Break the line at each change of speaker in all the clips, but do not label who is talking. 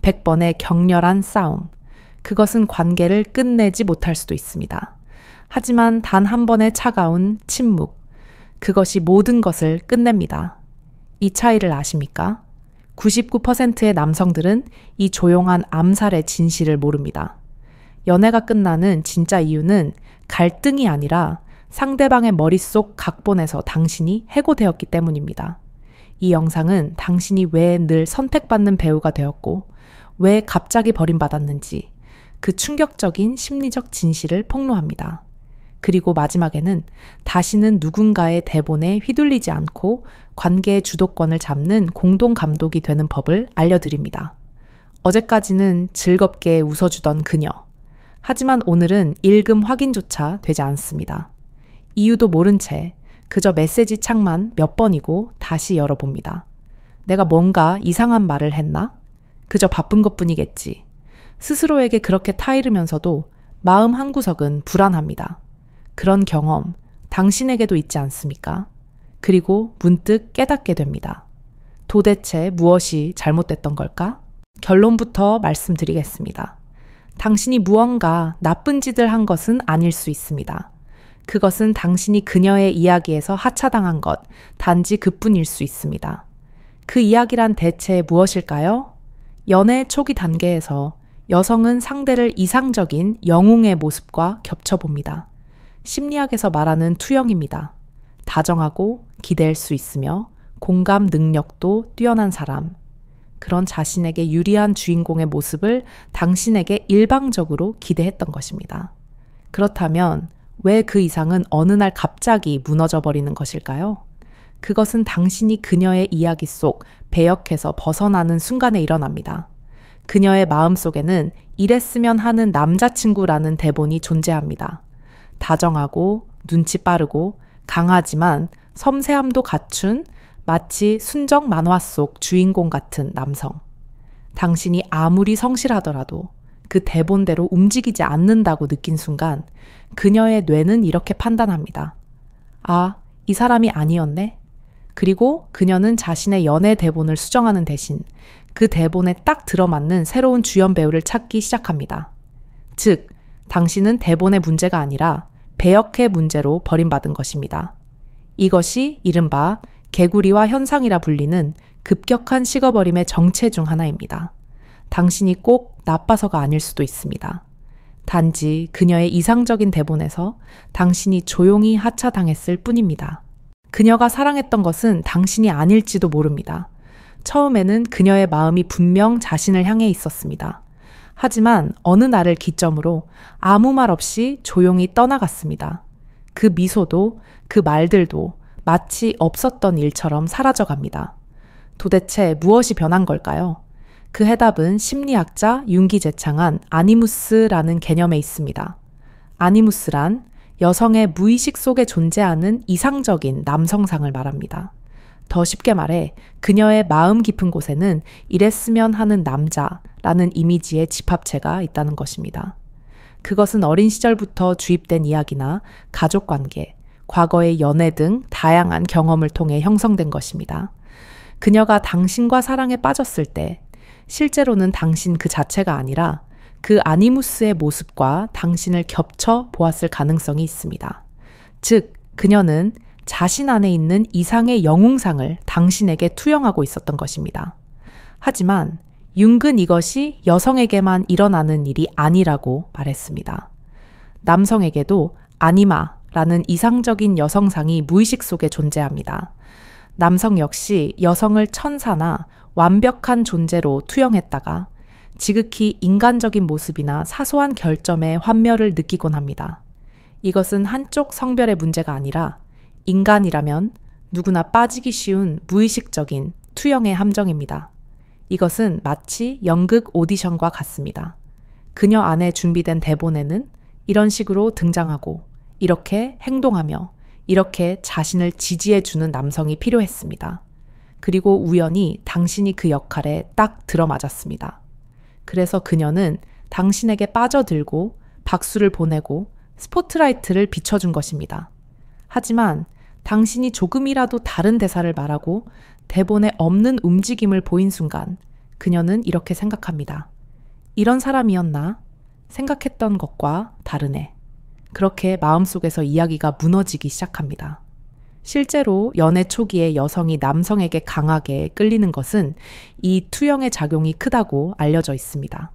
100번의 격렬한 싸움. 그것은 관계를 끝내지 못할 수도 있습니다. 하지만 단 한 번의 차가운 침묵. 그것이 모든 것을 끝냅니다. 이 차이를 아십니까? 99%의 남성들은 이 조용한 암살의 진실을 모릅니다. 연애가 끝나는 진짜 이유는 갈등이 아니라 상대방의 머릿속 각본에서 당신이 해고되었기 때문입니다. 이 영상은 당신이 왜 늘 선택받는 배우가 되었고 왜 갑자기 버림받았는지 그 충격적인 심리적 진실을 폭로합니다. 그리고 마지막에는 다시는 누군가의 대본에 휘둘리지 않고 관계의 주도권을 잡는 공동 감독이 되는 법을 알려드립니다. 어제까지는 즐겁게 웃어주던 그녀. 하지만 오늘은 읽음 확인조차 되지 않습니다. 이유도 모른 채 그저 메시지 창만 몇 번이고 다시 열어봅니다. 내가 뭔가 이상한 말을 했나? 그저 바쁜 것뿐이겠지. 스스로에게 그렇게 타이르면서도 마음 한구석은 불안합니다. 그런 경험 당신에게도 있지 않습니까? 그리고 문득 깨닫게 됩니다. 도대체 무엇이 잘못됐던 걸까? 결론부터 말씀드리겠습니다. 당신이 무언가 나쁜 짓을 한 것은 아닐 수 있습니다. 그것은 당신이 그녀의 이야기에서 하차당한 것, 단지 그뿐일 수 있습니다. 그 이야기란 대체 무엇일까요? 연애 초기 단계에서 여성은 상대를 이상적인 영웅의 모습과 겹쳐봅니다. 심리학에서 말하는 투영입니다. 다정하고 기댈 수 있으며 공감 능력도 뛰어난 사람. 그런 자신에게 유리한 주인공의 모습을 당신에게 일방적으로 기대했던 것입니다. 그렇다면 왜 그 이상은 어느 날 갑자기 무너져 버리는 것일까요? 그것은 당신이 그녀의 이야기 속 배역에서 벗어나는 순간에 일어납니다. 그녀의 마음속에는 이랬으면 하는 남자친구라는 대본이 존재합니다. 다정하고 눈치 빠르고 강하지만 섬세함도 갖춘 마치 순정 만화 속 주인공 같은 남성. 당신이 아무리 성실하더라도 그 대본대로 움직이지 않는다고 느낀 순간 그녀의 뇌는 이렇게 판단합니다. 아, 이 사람이 아니었네? 그리고 그녀는 자신의 연애 대본을 수정하는 대신 그 대본에 딱 들어맞는 새로운 주연 배우를 찾기 시작합니다. 즉, 당신은 대본의 문제가 아니라 배역의 문제로 버림받은 것입니다. 이것이 이른바 개구리와 현상이라 불리는 급격한 식어버림의 정체 중 하나입니다. 당신이 꼭 나빠서가 아닐 수도 있습니다. 단지 그녀의 이상적인 대본에서 당신이 조용히 하차당했을 뿐입니다. 그녀가 사랑했던 것은 당신이 아닐지도 모릅니다. 처음에는 그녀의 마음이 분명 자신을 향해 있었습니다. 하지만 어느 날을 기점으로 아무 말 없이 조용히 떠나갔습니다. 그 미소도 그 말들도 마치 없었던 일처럼 사라져갑니다. 도대체 무엇이 변한 걸까요? 그 해답은 심리학자 융기 제창한 아니무스라는 개념에 있습니다. 아니무스란 여성의 무의식 속에 존재하는 이상적인 남성상을 말합니다. 더 쉽게 말해 그녀의 마음 깊은 곳에는 이랬으면 하는 남자라는 이미지의 집합체가 있다는 것입니다. 그것은 어린 시절부터 주입된 이야기나 가족관계, 과거의 연애 등 다양한 경험을 통해 형성된 것입니다. 그녀가 당신과 사랑에 빠졌을 때 실제로는 당신 그 자체가 아니라 그 아니무스의 모습과 당신을 겹쳐 보았을 가능성이 있습니다. 즉, 그녀는 자신 안에 있는 이상의 영웅상을 당신에게 투영하고 있었던 것입니다. 하지만 융은 이것이 여성에게만 일어나는 일이 아니라고 말했습니다. 남성에게도 아니마라는 이상적인 여성상이 무의식 속에 존재합니다. 남성 역시 여성을 천사나 완벽한 존재로 투영했다가 지극히 인간적인 모습이나 사소한 결점에 환멸을 느끼곤 합니다. 이것은 한쪽 성별의 문제가 아니라 인간이라면 누구나 빠지기 쉬운 무의식적인 투영의 함정입니다. 이것은 마치 연극 오디션과 같습니다. 그녀 안에 준비된 대본에는 이런 식으로 등장하고 이렇게 행동하며 이렇게 자신을 지지해주는 남성이 필요했습니다. 그리고 우연히 당신이 그 역할에 딱 들어맞았습니다. 그래서 그녀는 당신에게 빠져들고 박수를 보내고 스포트라이트를 비춰준 것입니다. 하지만 당신이 조금이라도 다른 대사를 말하고 대본에 없는 움직임을 보인 순간 그녀는 이렇게 생각합니다. 이런 사람이었나? 생각했던 것과 다르네. 그렇게 마음속에서 이야기가 무너지기 시작합니다. 실제로 연애 초기에 여성이 남성에게 강하게 끌리는 것은 이 투영의 작용이 크다고 알려져 있습니다.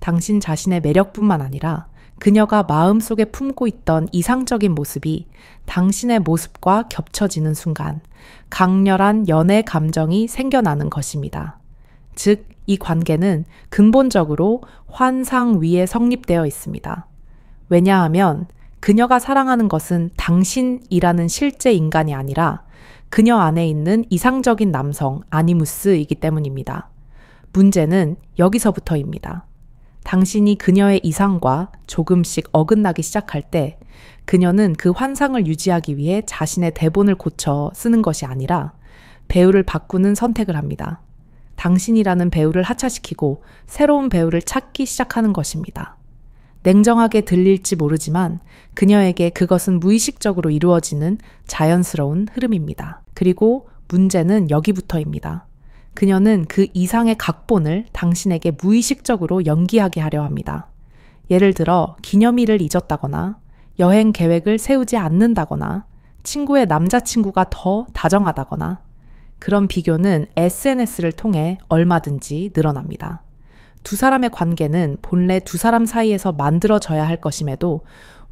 당신 자신의 매력뿐만 아니라 그녀가 마음속에 품고 있던 이상적인 모습이 당신의 모습과 겹쳐지는 순간 강렬한 연애 감정이 생겨나는 것입니다. 즉, 이 관계는 근본적으로 환상 위에 성립되어 있습니다. 왜냐하면 그녀가 사랑하는 것은 당신이라는 실제 인간이 아니라 그녀 안에 있는 이상적인 남성 아니무스이기 때문입니다. 문제는 여기서부터입니다. 당신이 그녀의 이상과 조금씩 어긋나기 시작할 때 그녀는 그 환상을 유지하기 위해 자신의 대본을 고쳐 쓰는 것이 아니라 배우를 바꾸는 선택을 합니다. 당신이라는 배우를 하차시키고 새로운 배우를 찾기 시작하는 것입니다. 냉정하게 들릴지 모르지만 그녀에게 그것은 무의식적으로 이루어지는 자연스러운 흐름입니다. 그리고 문제는 여기부터입니다. 그녀는 그 이상의 각본을 당신에게 무의식적으로 연기하게 하려 합니다. 예를 들어 기념일을 잊었다거나 여행 계획을 세우지 않는다거나 친구의 남자친구가 더 다정하다거나 그런 비교는 SNS를 통해 얼마든지 늘어납니다. 두 사람의 관계는 본래 두 사람 사이에서 만들어져야 할 것임에도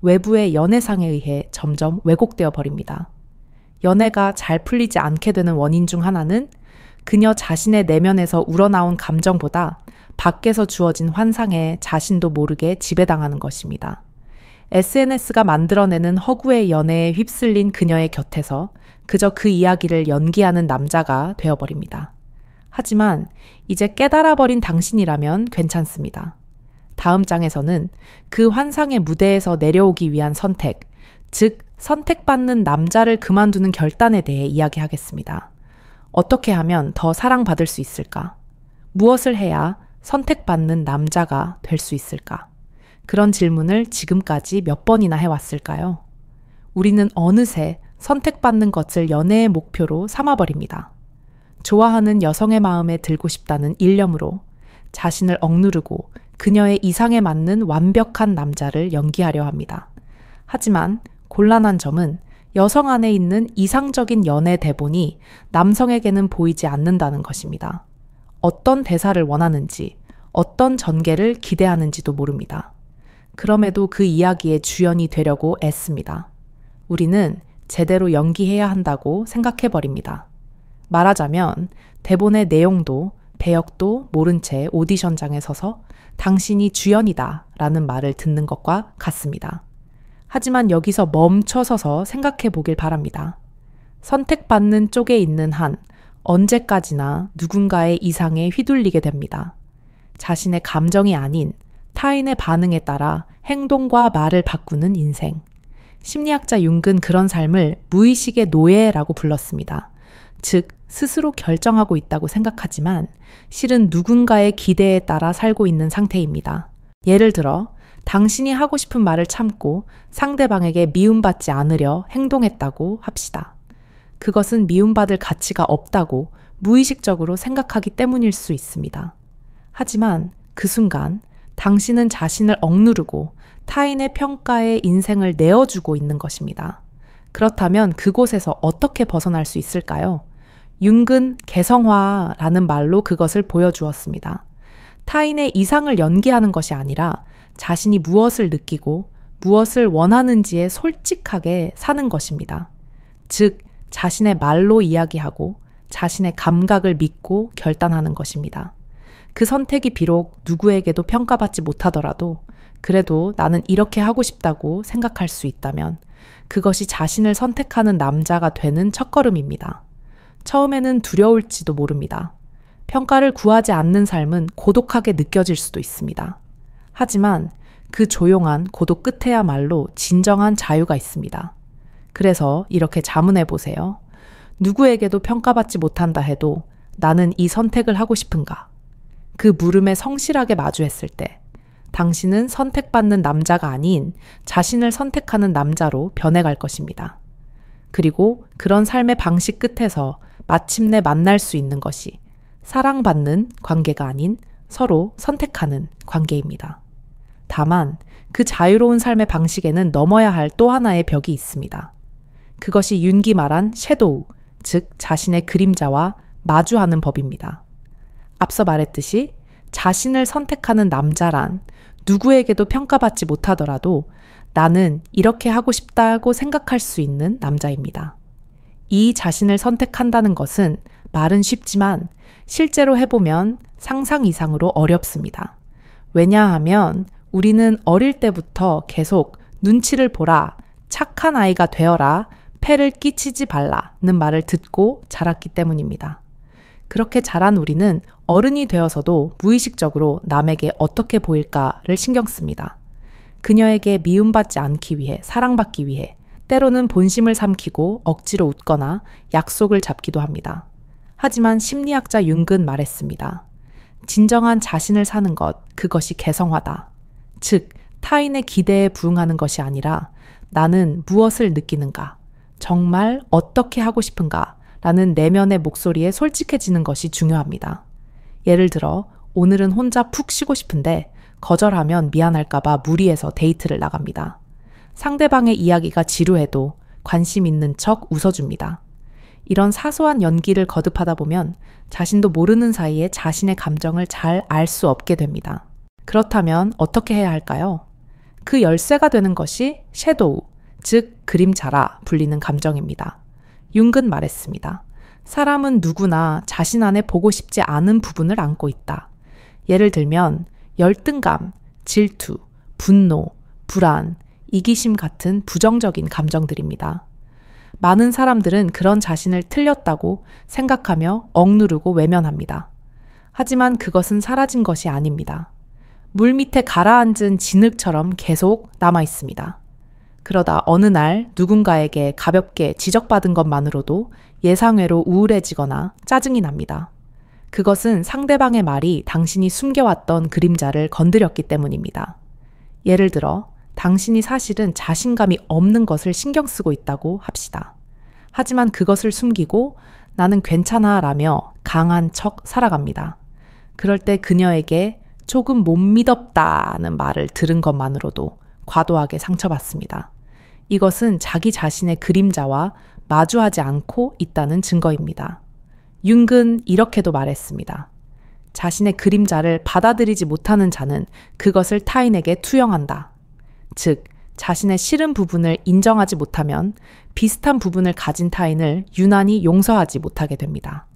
외부의 연애상에 의해 점점 왜곡되어 버립니다. 연애가 잘 풀리지 않게 되는 원인 중 하나는 그녀 자신의 내면에서 우러나온 감정보다 밖에서 주어진 환상에 자신도 모르게 지배당하는 것입니다. SNS가 만들어내는 허구의 연애에 휩쓸린 그녀의 곁에서 그저 그 이야기를 연기하는 남자가 되어버립니다. 하지만 이제 깨달아버린 당신이라면 괜찮습니다. 다음 장에서는 그 환상의 무대에서 내려오기 위한 선택, 즉 선택받는 남자를 그만두는 결단에 대해 이야기하겠습니다. 어떻게 하면 더 사랑받을 수 있을까? 무엇을 해야 선택받는 남자가 될 수 있을까? 그런 질문을 지금까지 몇 번이나 해왔을까요? 우리는 어느새 선택받는 것을 연애의 목표로 삼아버립니다. 좋아하는 여성의 마음에 들고 싶다는 일념으로 자신을 억누르고 그녀의 이상에 맞는 완벽한 남자를 연기하려 합니다. 하지만 곤란한 점은 여성 안에 있는 이상적인 연애 대본이 남성에게는 보이지 않는다는 것입니다. 어떤 대사를 원하는지, 어떤 전개를 기대하는지도 모릅니다. 그럼에도 그 이야기의 주연이 되려고 애씁니다. 우리는 제대로 연기해야 한다고 생각해버립니다. 말하자면 대본의 내용도 배역도 모른 채 오디션장에 서서 당신이 주연이다 라는 말을 듣는 것과 같습니다. 하지만 여기서 멈춰서서 생각해 보길 바랍니다. 선택받는 쪽에 있는 한 언제까지나 누군가의 이상에 휘둘리게 됩니다. 자신의 감정이 아닌 타인의 반응에 따라 행동과 말을 바꾸는 인생. 심리학자 융은 그런 삶을 무의식의 노예라고 불렀습니다. 즉, 스스로 결정하고 있다고 생각하지만 실은 누군가의 기대에 따라 살고 있는 상태입니다. 예를 들어, 당신이 하고 싶은 말을 참고 상대방에게 미움받지 않으려 행동했다고 합시다. 그것은 미움받을 가치가 없다고 무의식적으로 생각하기 때문일 수 있습니다. 하지만 그 순간 당신은 자신을 억누르고 타인의 평가에 인생을 내어주고 있는 것입니다. 그렇다면 그곳에서 어떻게 벗어날 수 있을까요? 융은 개성화라는 말로 그것을 보여주었습니다. 타인의 이상을 연기하는 것이 아니라 자신이 무엇을 느끼고 무엇을 원하는지에 솔직하게 사는 것입니다. 즉, 자신의 말로 이야기하고 자신의 감각을 믿고 결단하는 것입니다. 그 선택이 비록 누구에게도 평가받지 못하더라도 그래도 나는 이렇게 하고 싶다고 생각할 수 있다면 그것이 자신을 선택하는 남자가 되는 첫걸음입니다. 처음에는 두려울지도 모릅니다. 평가를 구하지 않는 삶은 고독하게 느껴질 수도 있습니다. 하지만 그 조용한 고독 끝에야말로 진정한 자유가 있습니다. 그래서 이렇게 자문해 보세요. 누구에게도 평가받지 못한다 해도 나는 이 선택을 하고 싶은가? 그 물음에 성실하게 마주했을 때 당신은 선택받는 남자가 아닌 자신을 선택하는 남자로 변해갈 것입니다. 그리고 그런 삶의 방식 끝에서 마침내 만날 수 있는 것이 사랑받는 관계가 아닌 서로 선택하는 관계입니다. 다만 그 자유로운 삶의 방식에는 넘어야 할 또 하나의 벽이 있습니다. 그것이 윤기 말한 섀도우, 즉 자신의 그림자와 마주하는 법입니다. 앞서 말했듯이 자신을 선택하는 남자란 누구에게도 평가받지 못하더라도 나는 이렇게 하고 싶다고 생각할 수 있는 남자입니다. 이 자신을 선택한다는 것은 말은 쉽지만 실제로 해보면 상상 이상으로 어렵습니다. 왜냐하면 우리는 어릴 때부터 계속 눈치를 보라, 착한 아이가 되어라, 폐를 끼치지 말라는 말을 듣고 자랐기 때문입니다. 그렇게 자란 우리는 어른이 되어서도 무의식적으로 남에게 어떻게 보일까를 신경 씁니다. 그녀에게 미움받지 않기 위해, 사랑받기 위해 때로는 본심을 삼키고 억지로 웃거나 약속을 잡기도 합니다. 하지만 심리학자 융은 말했습니다. 진정한 자신을 사는 것, 그것이 개성화다. 즉, 타인의 기대에 부응하는 것이 아니라 나는 무엇을 느끼는가, 정말 어떻게 하고 싶은가 라는 내면의 목소리에 솔직해지는 것이 중요합니다. 예를 들어 오늘은 혼자 푹 쉬고 싶은데 거절하면 미안할까봐 무리해서 데이트를 나갑니다. 상대방의 이야기가 지루해도 관심 있는 척 웃어줍니다. 이런 사소한 연기를 거듭하다 보면 자신도 모르는 사이에 자신의 감정을 잘 알 수 없게 됩니다. 그렇다면 어떻게 해야 할까요? 그 열쇠가 되는 것이 섀도우, 즉 그림자라 불리는 감정입니다. 융은 말했습니다. 사람은 누구나 자신 안에 보고 싶지 않은 부분을 안고 있다. 예를 들면 열등감, 질투, 분노, 불안, 이기심 같은 부정적인 감정들입니다. 많은 사람들은 그런 자신을 틀렸다고 생각하며 억누르고 외면합니다. 하지만 그것은 사라진 것이 아닙니다. 물 밑에 가라앉은 진흙처럼 계속 남아 있습니다. 그러다 어느 날 누군가에게 가볍게 지적받은 것만으로도 예상외로 우울해지거나 짜증이 납니다. 그것은 상대방의 말이 당신이 숨겨왔던 그림자를 건드렸기 때문입니다. 예를 들어 당신이 사실은 자신감이 없는 것을 신경 쓰고 있다고 합시다. 하지만 그것을 숨기고 나는 괜찮아 라며 강한 척 살아갑니다. 그럴 때 그녀에게 조금 못 믿었다는 말을 들은 것만으로도 과도하게 상처받습니다. 이것은 자기 자신의 그림자와 마주하지 않고 있다는 증거입니다. 융은 이렇게도 말했습니다. 자신의 그림자를 받아들이지 못하는 자는 그것을 타인에게 투영한다. 즉, 자신의 싫은 부분을 인정하지 못하면 비슷한 부분을 가진 타인을 유난히 용서하지 못하게 됩니다.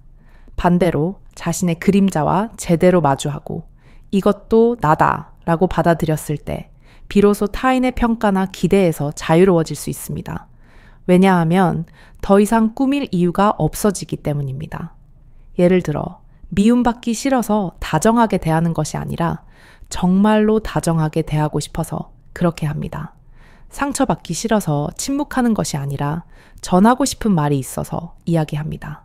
반대로 자신의 그림자와 제대로 마주하고 이것도 나다 라고 받아들였을 때 비로소 타인의 평가나 기대에서 자유로워질 수 있습니다. 왜냐하면 더 이상 꾸밀 이유가 없어지기 때문입니다. 예를 들어 미움받기 싫어서 다정하게 대하는 것이 아니라 정말로 다정하게 대하고 싶어서 그렇게 합니다. 상처받기 싫어서 침묵하는 것이 아니라 전하고 싶은 말이 있어서 이야기합니다.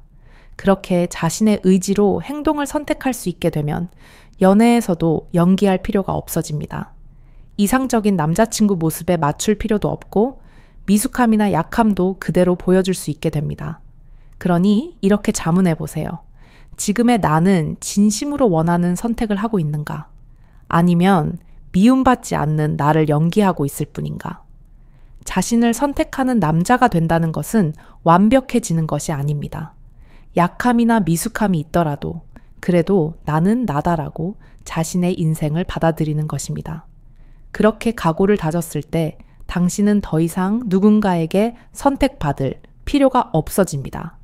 그렇게 자신의 의지로 행동을 선택할 수 있게 되면 연애에서도 연기할 필요가 없어집니다. 이상적인 남자친구 모습에 맞출 필요도 없고 미숙함이나 약함도 그대로 보여줄 수 있게 됩니다. 그러니 이렇게 자문해 보세요. 지금의 나는 진심으로 원하는 선택을 하고 있는가? 아니면 미움받지 않는 나를 연기하고 있을 뿐인가? 자신을 선택하는 남자가 된다는 것은 완벽해지는 것이 아닙니다. 약함이나 미숙함이 있더라도 그래도 나는 나다라고 자신의 인생을 받아들이는 것입니다. 그렇게 각오를 다졌을 때 당신은 더 이상 누군가에게 선택받을 필요가 없어집니다.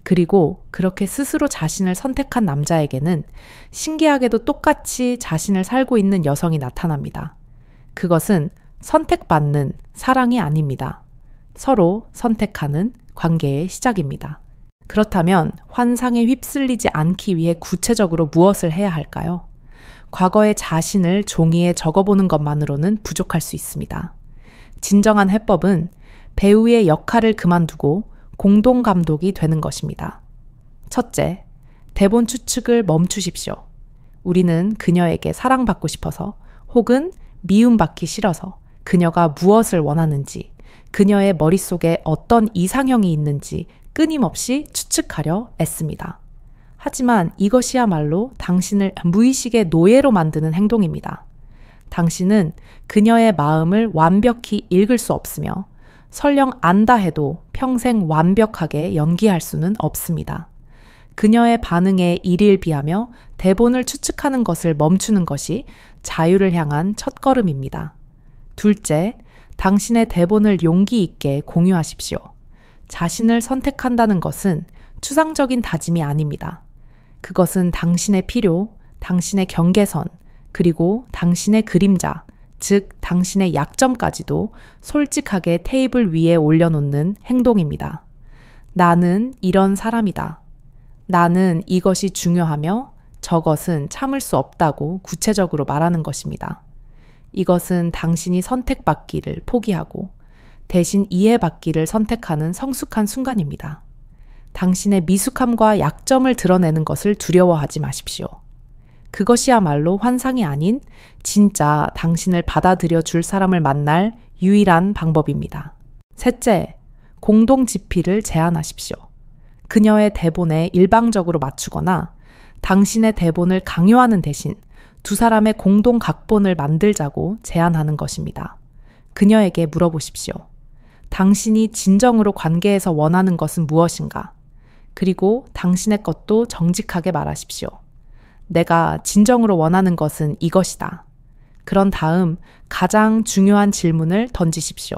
그리고 그렇게 스스로 자신을 선택한 남자에게는 신기하게도 똑같이 자신을 살고 있는 여성이 나타납니다. 그것은 선택받는 사랑이 아닙니다. 서로 선택하는 관계의 시작입니다. 그렇다면 환상에 휩쓸리지 않기 위해 구체적으로 무엇을 해야 할까요? 과거의 자신을 종이에 적어보는 것만으로는 부족할 수 있습니다. 진정한 해법은 배우의 역할을 그만두고 공동 감독이 되는 것입니다. 첫째, 대본 추측을 멈추십시오. 우리는 그녀에게 사랑받고 싶어서 혹은 미움받기 싫어서 그녀가 무엇을 원하는지, 그녀의 머릿속에 어떤 이상형이 있는지 끊임없이 추측하려 애씁니다. 하지만 이것이야말로 당신을 무의식의 노예로 만드는 행동입니다. 당신은 그녀의 마음을 완벽히 읽을 수 없으며 설령 안다 해도 평생 완벽하게 연기할 수는 없습니다. 그녀의 반응에 일일비하며 대본을 추측하는 것을 멈추는 것이 자유를 향한 첫걸음입니다. 둘째, 당신의 대본을 용기 있게 공유하십시오. 자신을 선택한다는 것은 추상적인 다짐이 아닙니다. 그것은 당신의 필요, 당신의 경계선, 그리고 당신의 그림자, 즉 당신의 약점까지도 솔직하게 테이블 위에 올려놓는 행동입니다. 나는 이런 사람이다. 나는 이것이 중요하며 저것은 참을 수 없다고 구체적으로 말하는 것입니다. 이것은 당신이 선택받기를 포기하고 대신 이해받기를 선택하는 성숙한 순간입니다. 당신의 미숙함과 약점을 드러내는 것을 두려워하지 마십시오. 그것이야말로 환상이 아닌 진짜 당신을 받아들여 줄 사람을 만날 유일한 방법입니다. 셋째, 공동 집필을 제안하십시오. 그녀의 대본에 일방적으로 맞추거나 당신의 대본을 강요하는 대신 두 사람의 공동 각본을 만들자고 제안하는 것입니다. 그녀에게 물어보십시오. 당신이 진정으로 관계에서 원하는 것은 무엇인가? 그리고 당신의 것도 정직하게 말하십시오. 내가 진정으로 원하는 것은 이것이다. 그런 다음 가장 중요한 질문을 던지십시오.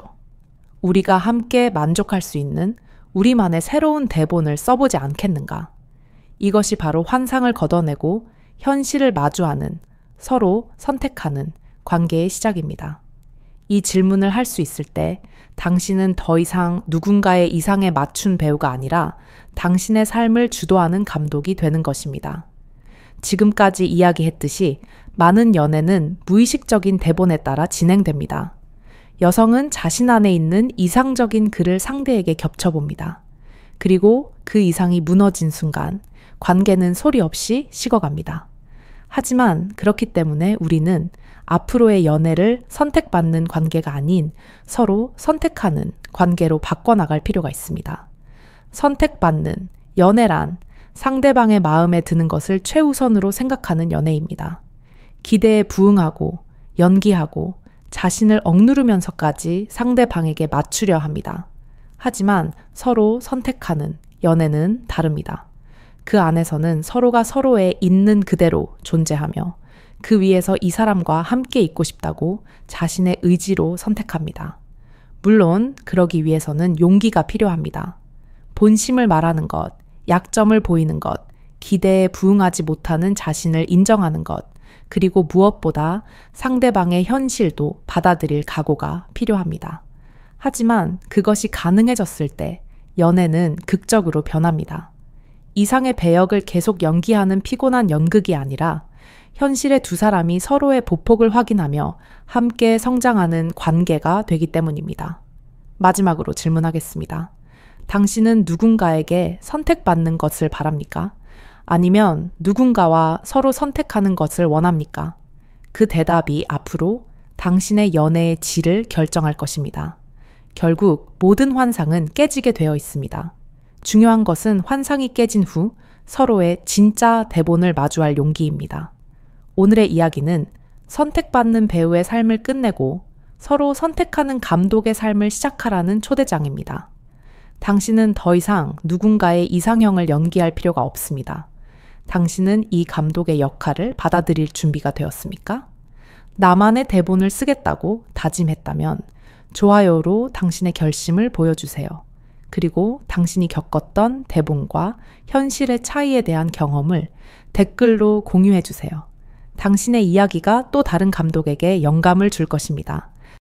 우리가 함께 만족할 수 있는 우리만의 새로운 대본을 써보지 않겠는가? 이것이 바로 환상을 걷어내고 현실을 마주하는, 서로 선택하는 관계의 시작입니다. 이 질문을 할 수 있을 때 당신은 더 이상 누군가의 이상에 맞춘 배우가 아니라 당신의 삶을 주도하는 감독이 되는 것입니다. 지금까지 이야기했듯이 많은 연애는 무의식적인 대본에 따라 진행됩니다. 여성은 자신 안에 있는 이상적인 글을 상대에게 겹쳐봅니다. 그리고 그 이상이 무너진 순간 관계는 소리 없이 식어갑니다. 하지만 그렇기 때문에 우리는 앞으로의 연애를 선택받는 관계가 아닌 서로 선택하는 관계로 바꿔나갈 필요가 있습니다. 선택받는 연애란 상대방의 마음에 드는 것을 최우선으로 생각하는 연애입니다. 기대에 부응하고 연기하고 자신을 억누르면서까지 상대방에게 맞추려 합니다. 하지만 서로 선택하는 연애는 다릅니다. 그 안에서는 서로가 서로의 있는 그대로 존재하며 그 위에서 이 사람과 함께 있고 싶다고 자신의 의지로 선택합니다. 물론 그러기 위해서는 용기가 필요합니다. 본심을 말하는 것, 약점을 보이는 것, 기대에 부응하지 못하는 자신을 인정하는 것, 그리고 무엇보다 상대방의 현실도 받아들일 각오가 필요합니다. 하지만 그것이 가능해졌을 때 연애는 극적으로 변합니다. 이상의 배역을 계속 연기하는 피곤한 연극이 아니라 현실의 두 사람이 서로의 보폭을 확인하며 함께 성장하는 관계가 되기 때문입니다. 마지막으로 질문하겠습니다. 당신은 누군가에게 선택받는 것을 바랍니까? 아니면 누군가와 서로 선택하는 것을 원합니까? 그 대답이 앞으로 당신의 연애의 질을 결정할 것입니다. 결국 모든 환상은 깨지게 되어 있습니다. 중요한 것은 환상이 깨진 후 서로의 진짜 대본을 마주할 용기입니다. 오늘의 이야기는 선택받는 배우의 삶을 끝내고 서로 선택하는 감독의 삶을 시작하라는 초대장입니다. 당신은 더 이상 누군가의 이상형을 연기할 필요가 없습니다. 당신은 이 감독의 역할을 받아들일 준비가 되었습니까? 나만의 대본을 쓰겠다고 다짐했다면 좋아요로 당신의 결심을 보여주세요. 그리고 당신이 겪었던 대본과 현실의 차이에 대한 경험을 댓글로 공유해주세요. 당신의 이야기가 또 다른 감독에게 영감을 줄 것입니다.